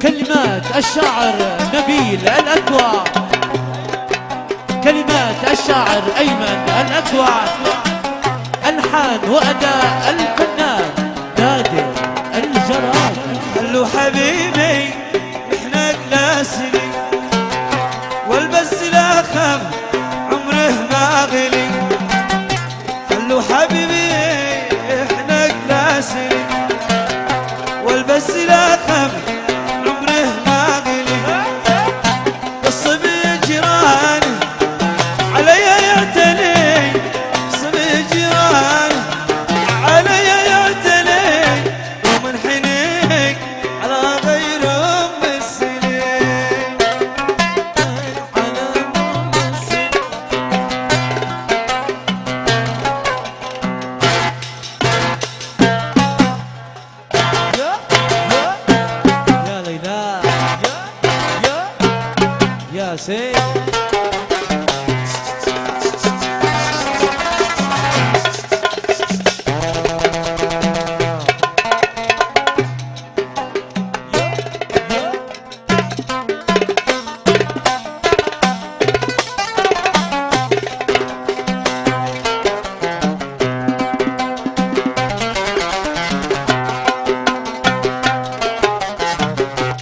كلمات الشاعر نبيل الأكوع، كلمات الشاعر أيمن الأكوع، ألحان وأداء الفنان نادر الجراد. خلو حبيبي احنا قلاسلي والبس لا خم عمره ما غلي. خلو حبيبي احنا قلاسلي والبس لا خم عمره ما غلي. الصبي جيراني عليا يعتني، الصبي جيراني عليا يعتني، ومنحنيك على غير ام السنين، على ام السنين. يا ليلى يا سيد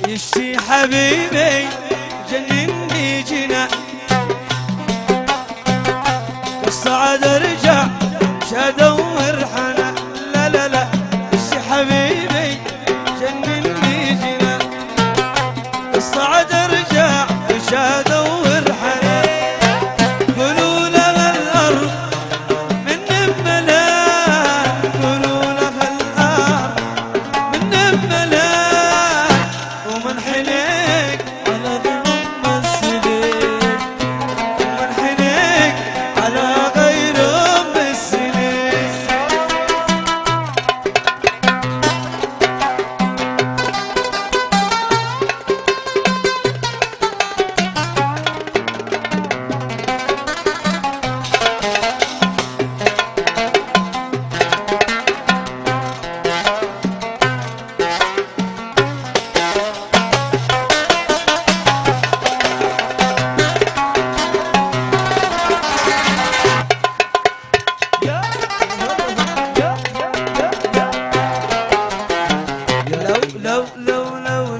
يشتي حبيبي جنني جنا، والصعد ارجع مش ادور حنا. لا لا لا يشتي حبيبي جنني جنا، والصعد ارجع مش ادور حنا. قولوا لها الارض من بملان، قولوا لها الارض من بملان، ومنحنيك على ام السنين، ومنحنيك على غير ام السنين.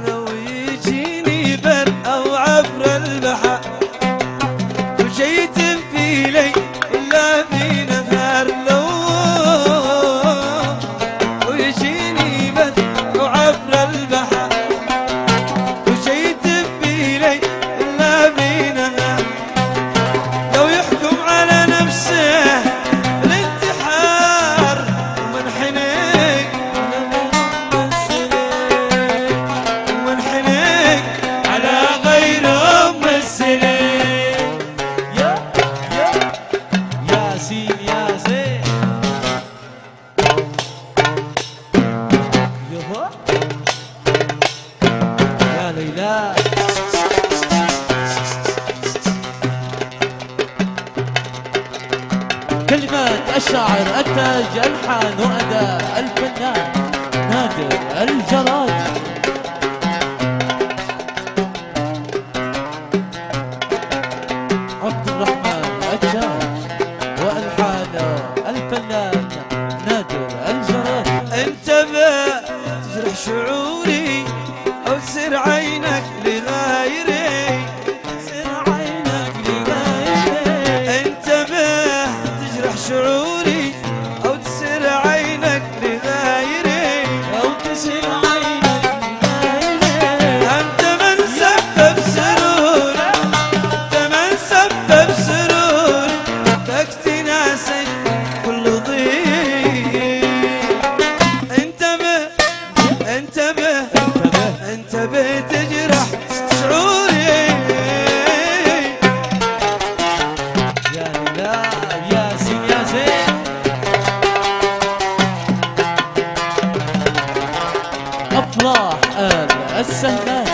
لو يجيني بر او عبر البحر، وجيت في ليل ولا في نهار، لو ويجيني بر او عبر البحر، وجيت في ليل ولا في نهار، لو يحكم على نفسه الانتحار، ومنحنيك على غير ام السنين. ياسين يا زين يهو يا ليلى كلمات الشاعر التاج ألحان وأداء الفنان نادر الجراد. عبد الرحمن التاج وألحان الفنان نادر الجراد. انتبه تجرح شعوري او تسر عينك لغايري، تسر عينك لغايري. انتبه تجرح شعوري او تسر عينك لغايري، او تسر عينك لغايري. انت من سبب سرور، انت من سبب سرور، تكتي ناسك كل ضيق. انتبه انتبه انتبه تجرح شعوري. يا لا يا سين يا زين أفراح آل السهلان.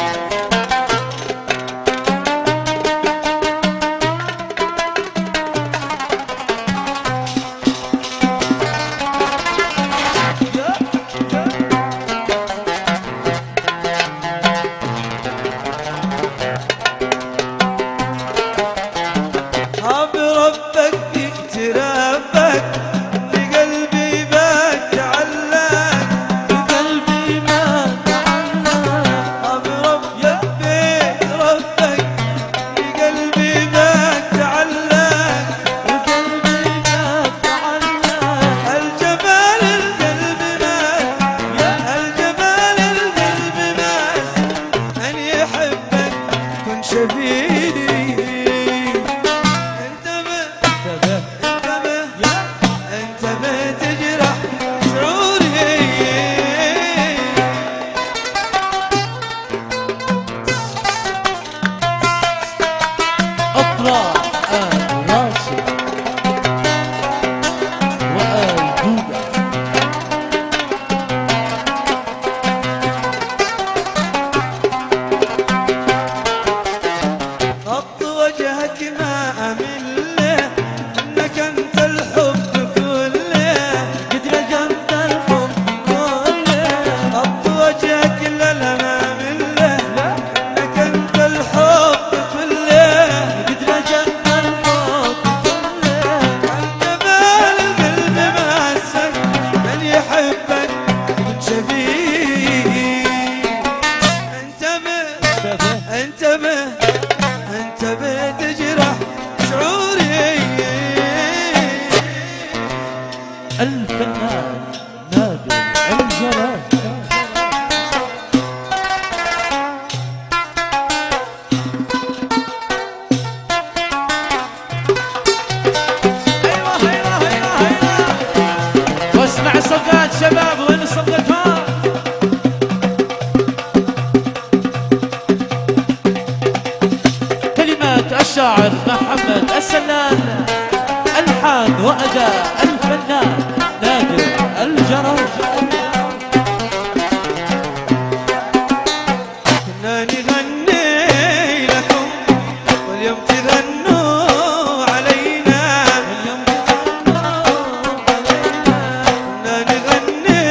أفراح آل راشد وآل جودة. غط وجهك ما أمل له، إنك أنت الحب كله، قد رجمت الحب كله. غط وجهك لا لا ما أمل له، إنك أنت الحب كله، قد رجمت الحب كله. أنت بال القلب ماسك، من يحبك يكون شفيق. انتبه تجرح شعوري. الفنان نادر الجلال. واسمع الصفقات شباب، وين الصفقات؟ كلمات الشاعر محمد السلال، ألحان وأداء الفنان نادر الجرار. كنا نغني لكم واليوم تغنوا علينا، كنا نغني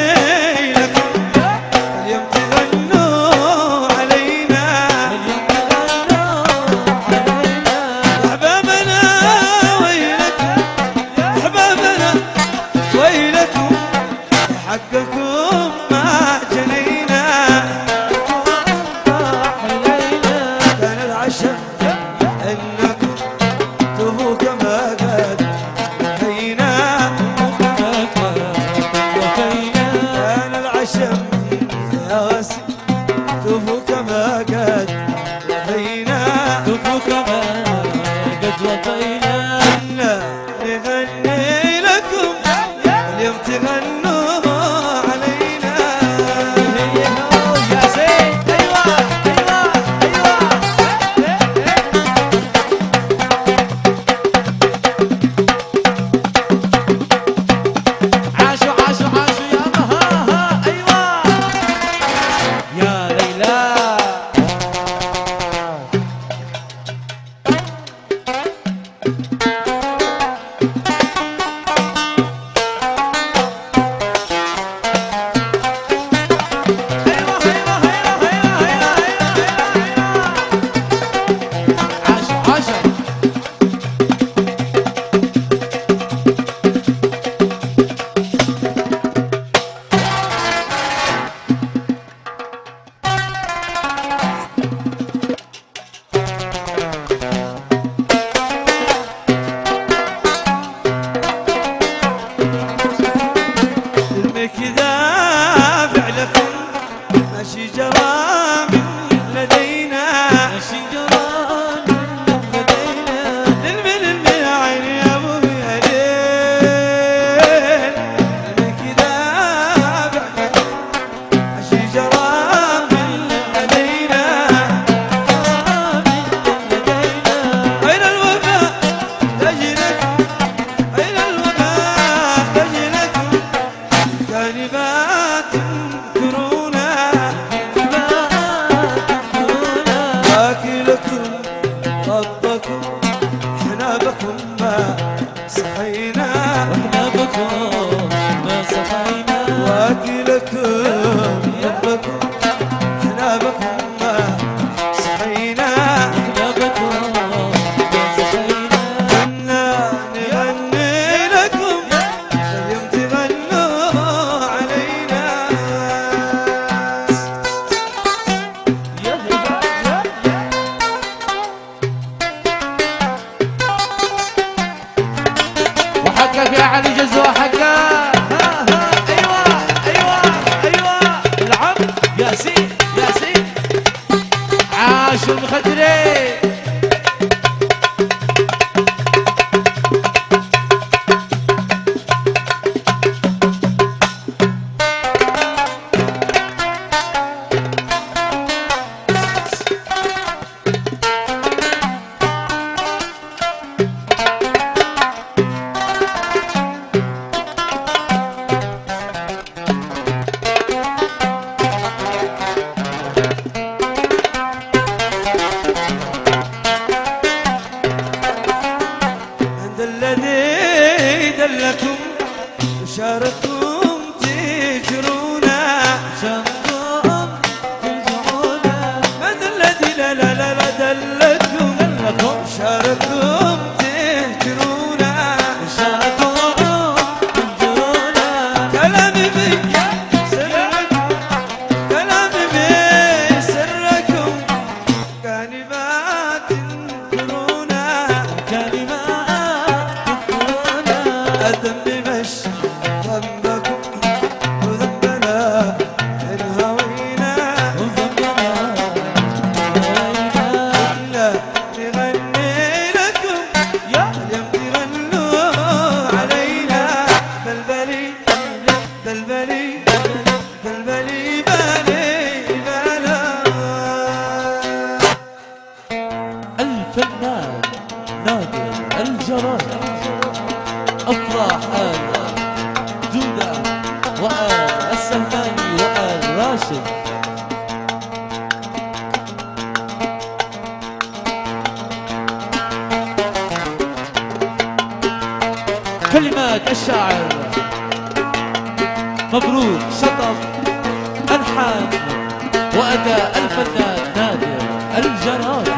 لكم واليوم تغنوا علينا. أحبابنا ويلكم، أحبابنا ويلكم، حقكم ما جنينا. كان العشم انكم تهوا كما قد حينا، كان العشم يا واسي تهوا كما قد حينا. كنا نغني لكم اليوم تغنوا علينا. يا زين ايوه ايوه عاشوا يا مها ايوه يا ليلى. عاشوا المكذا فعلكم ماشي جرى من لدينا، ماشي جران لدينا. للمن عيني يا ابو هليل. المكذا فعلكم ماشي جرى من لدينا. أين الوفاء لجلكم، أين الوفاء لجلكم، كلمات تنكرونا. واكلكم ربكم حنابكم ما صحينا، واحنا بكم ما صحينا. واكلكم ربكم حنابكم ما صحينا. واحنا بكم ما صحينا. كنا نغني لكم اليوم تغنوا علينا. يا وحقك يا علي جزوة حقك. ايوه العم ياسين عاش المخدرين. الشاعر مبروك شطب ألحان وأداء الفنان نادر الجراد.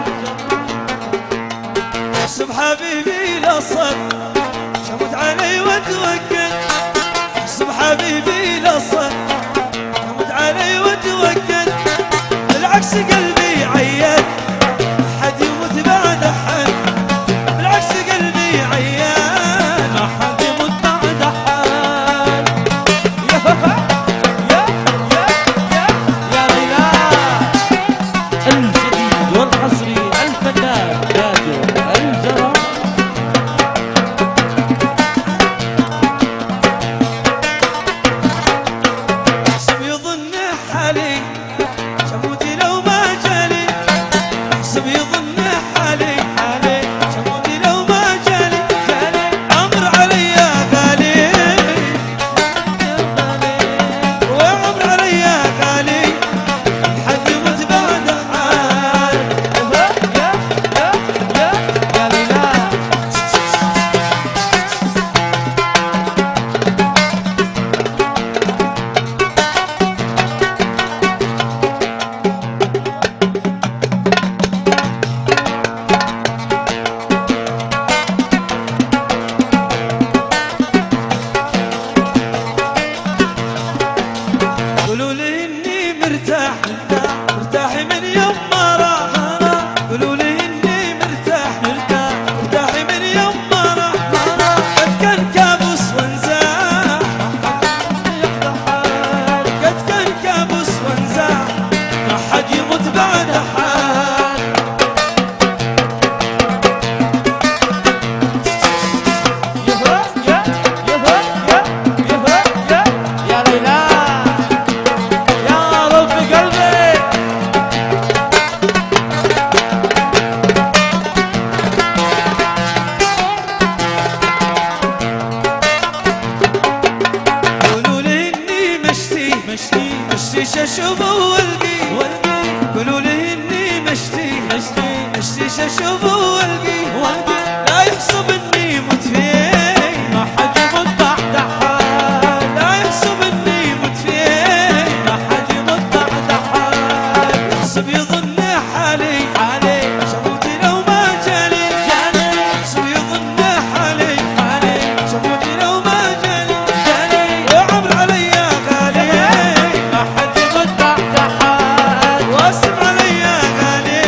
احسب حبيبي للصد شمت علي وتوكل، احسب حبيبي للصد شمت علي وتوكل، بالعكس قلبي عيان حد يموت بعد حد، بالعكس قلبي عيان ما حد يموت بعد حال. يا ليلى الجديد والحصري الفنان نادر الجراد. احسب يظن حالي شموتي لو ما جالي، احسب يظن حالي شموتي لو ما جالي، عمر علي غالي وعمر علي غالي حد يموت بعد حال. يا ليلى قولوا لي اني مرتاح مرتاح من يوم ما راح، قولوا لي اني مرتاح من يوم ما راح، قد كان كابوس وانزاح، قد كان كابوس وانزاح، ما حد يموت بعد حال. يا ليلى يا رب قلبي. قولوا لي اني مشتي شاشوب والقي، قولوا لي اني مشتي شاشوب والقي، لا يحسب اني مت فيه، ما حد يموت بعد حال. لا يحسب اني مت فيه، ما حد يموت بعد حال. يحسب يظن حالي شموتي لو ما جالي، يحسب يظن حالي شموتي لو ما جالي، وعمر علي غالي ما حد يموت بعد حال. واسم علي غالي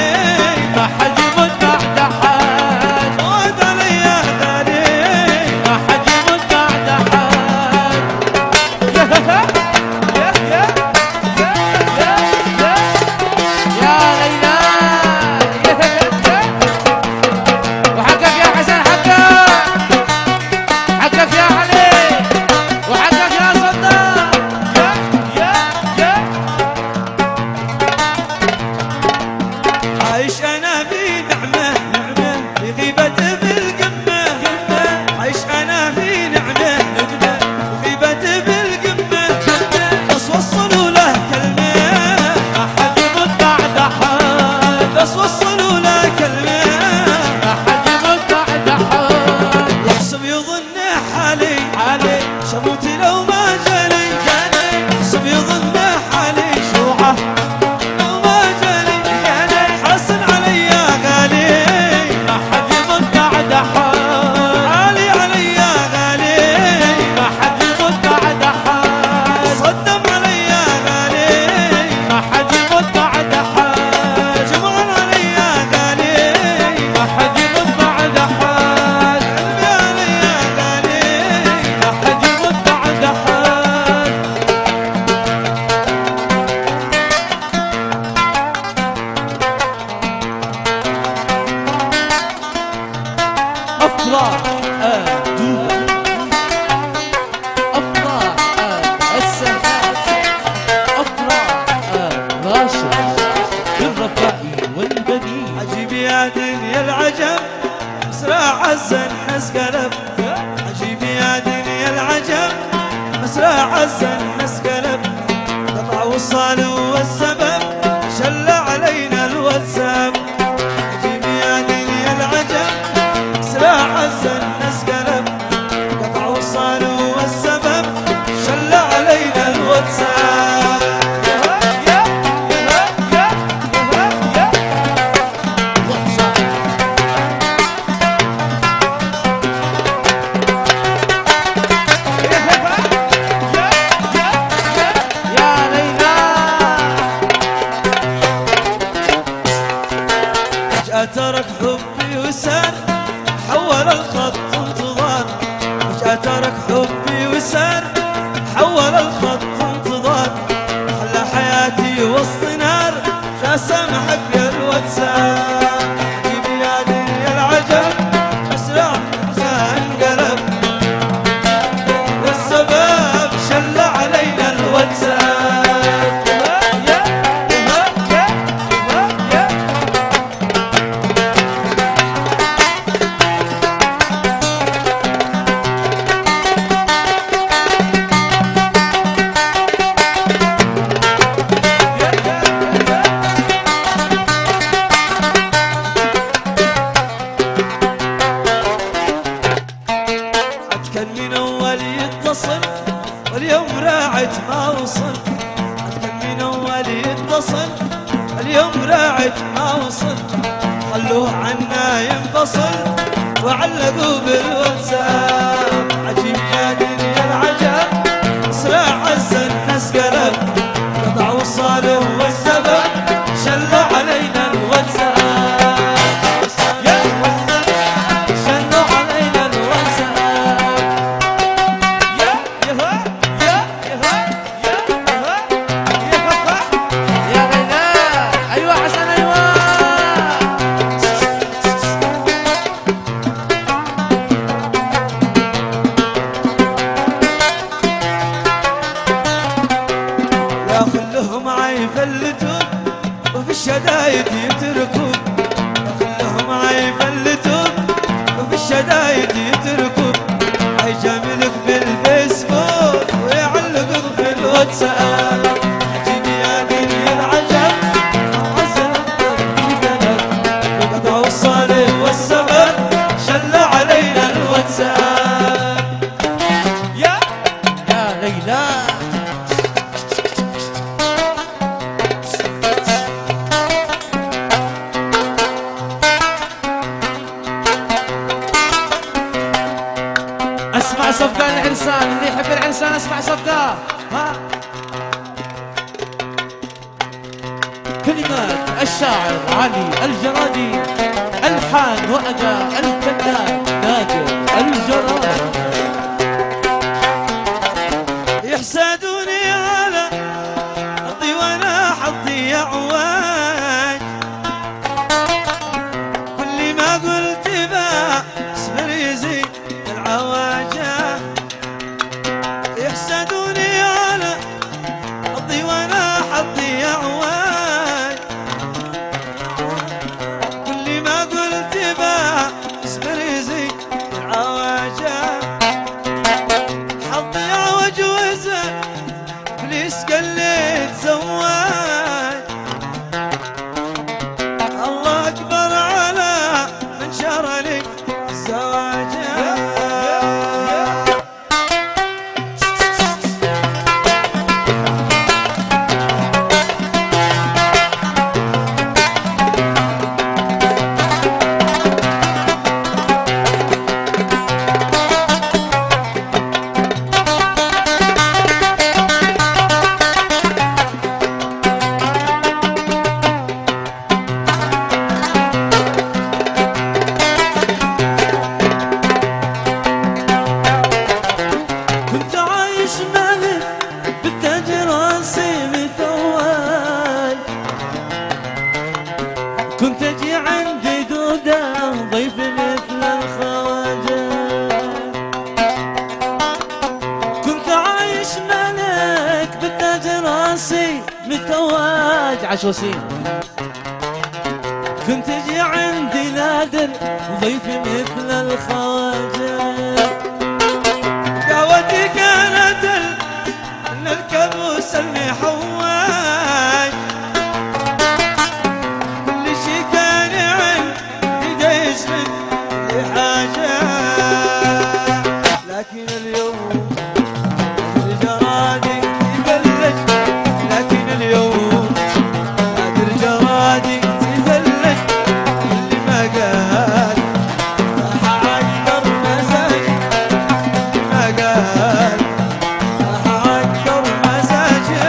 ما حد يموت بعد حال. وعد علي غالي. ما حد يموت بعد حال. يا ليلى وحقك يا حسن، حقك يا علي، وحقك يا صدام. عايش انا في نعمه في غيبه بالقمه، عايش انا في نعمه في غيبه بالقمه، بس وصلوا له كلمه، ما حد يموت بعد حال. بس وصلوا له كلمه، ما حد يموت بعد حال. يحسب يظن حالي شموتي لو ما جالي، يحسب يظن حالي روحه لو ما جالي، حسن علي غالي ما حد يموت بعد حال. عالي علي غالي ما حد يموت بعد حال. صدم علي غالي ما حد يموت بعد حال. جمعان علي غالي ما حد يموت بعد حال. قلبي علي غالي ما حد يموت بعد حال. أفراح دوبة، أفراح السماء، أفراح راشد الرفائي والبنين. عجيب يا دنيا العجب مسرع عزا نحس قلب، عجيب يا دنيا العجب مسرع عزا نحس قلب، قطع وصال والسبب شل علينا الواتساب، عجيب يا دنيا العجب مسرع عزا نحس قلب، قطع وصال فجأة ترك حبي وسار حول الخط انتظار فجأة ترك حبي وسار حول الخط انتظار خلى حياتي وسط نار سامحك يا الواتساب جيب يا دنيا العجب اسرع انقلب والسبب شل علينا الواتساب كان من اول يتصل واليوم راعت ما وصل كان من اول يتصل اليوم راعت ما وصل خلوه عنا ينفصل وعلقوا بالواتساب عجيب يا دنيا العجب اسرع عز الناس قلب قطع وصاله والسبب شلوا علينا الواتساب يفلتوا وفي الشدايد يتركوا خلهم يفلتوا وفي الشدايد يتركوا يجاملك بالفيسبوك ويعلقك بالواتساب عجيب يا دنيا العجب عزل الدرب وقطع الصالح والسبب شل علينا الواتساب يا ليلى اسمع صفقة العرسان، اللي يحب العرسان اسمع صفقة. ها كلمات الشاعر علي الجرادي، الحان واداء الفنان نادر الجرادي. يحسدوني على حظي وانا حظي يا عواج كل ما قلت با اصبر يزيد العواجه يحسدوني على حظي وانا حظي يا عواج كل ما قلت با اصبر يزيد العواجه حظي عوج وزن ابليس قلت زواج الله اكبر على من شرى لك الزواج كنت اجي عندي دودة ضيف مثل الخواجة كنت عايش ملك بالتاج راسي متواج عشوسين كنت اجي عندي نادر ضيف مثل الخواجة قهوتي كانت ان الكابوس المحواج لكن اليوم جرادي يثلج لكن اليوم نادر جرادي يثلج اللي ما قال راح اعكر مزاج ما قال راح اعكر مزاجه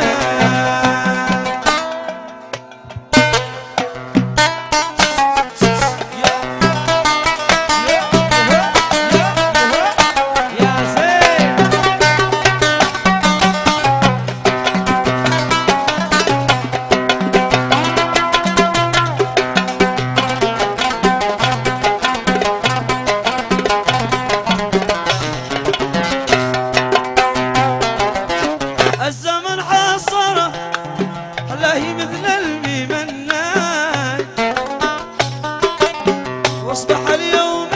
واصبح اليوم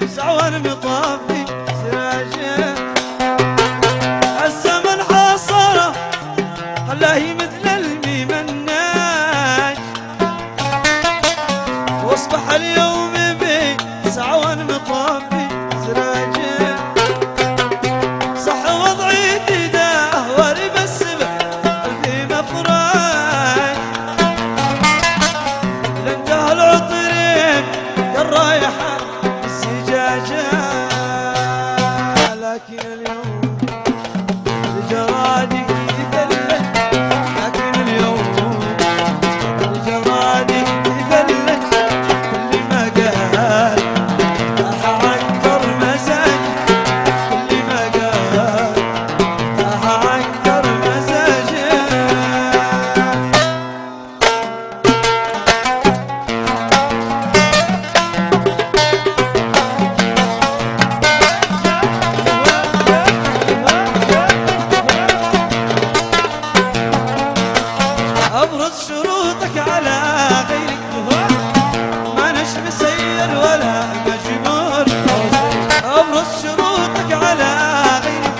بسعوان مطافي سراجه الزمن حاصره خلاه مثل الممناج واصبح اليوم بسعوان مطافي سراجه صح وضعي تدهور بس قلبي مفرج لانتهى العطرين كالرايحة الزجاجة لكن اليوم الجرادي يثلج لكن اليوم الجرادي يثلج كل ما قال راح عنكر مزاج كل ما قال راح عنكر مزاجه أبرز شروطك على غيرك ما نش مسير ولا مجبور أبرز شروطك على غيرك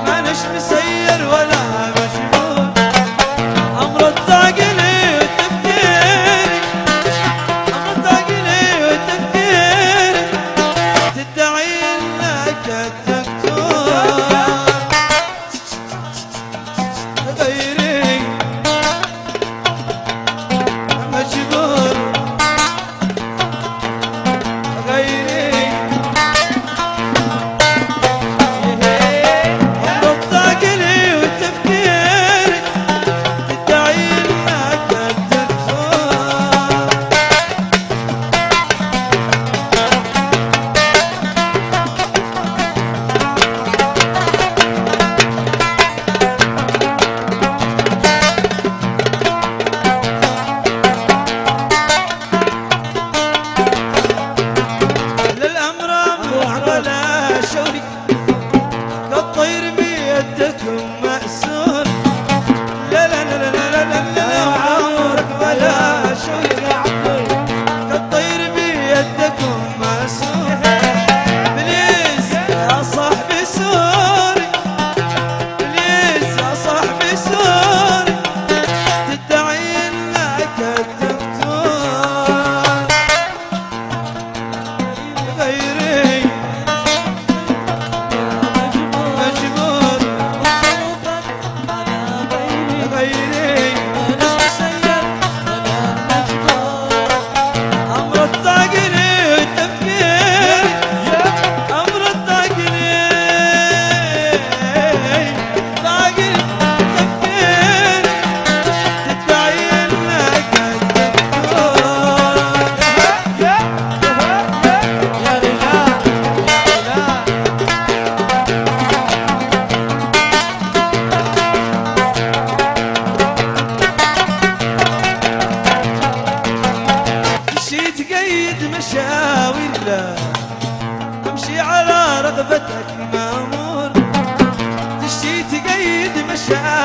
ما نش مسير ولا مجبور أمر الثاقلي وتفكيرك أمر الثاقلي وتفكيرك تدعي إنك الدكتور غيري مجبور غيري أمر الثاقلي وتفكيرك تدعي إنك الدكتور للأمر أمر ولا شوري كالطير بيدكم مأسور لا لا لا لا لا لا لا عمرك ولا شوري كالطير بيدكم مأسور بليز يا صاحبي سوري بليز يا صاحبي سوري تدعي انك الدكتور غيري مجبور غيري أمر الثاقلي والتفكير أمر الثاقلي ثاقلي تفكير تدعي إنك الدكتور يا رجال تمشي تقيد مشاوير لا امشي على رغبتك مامور تمشي تقيد مشاوير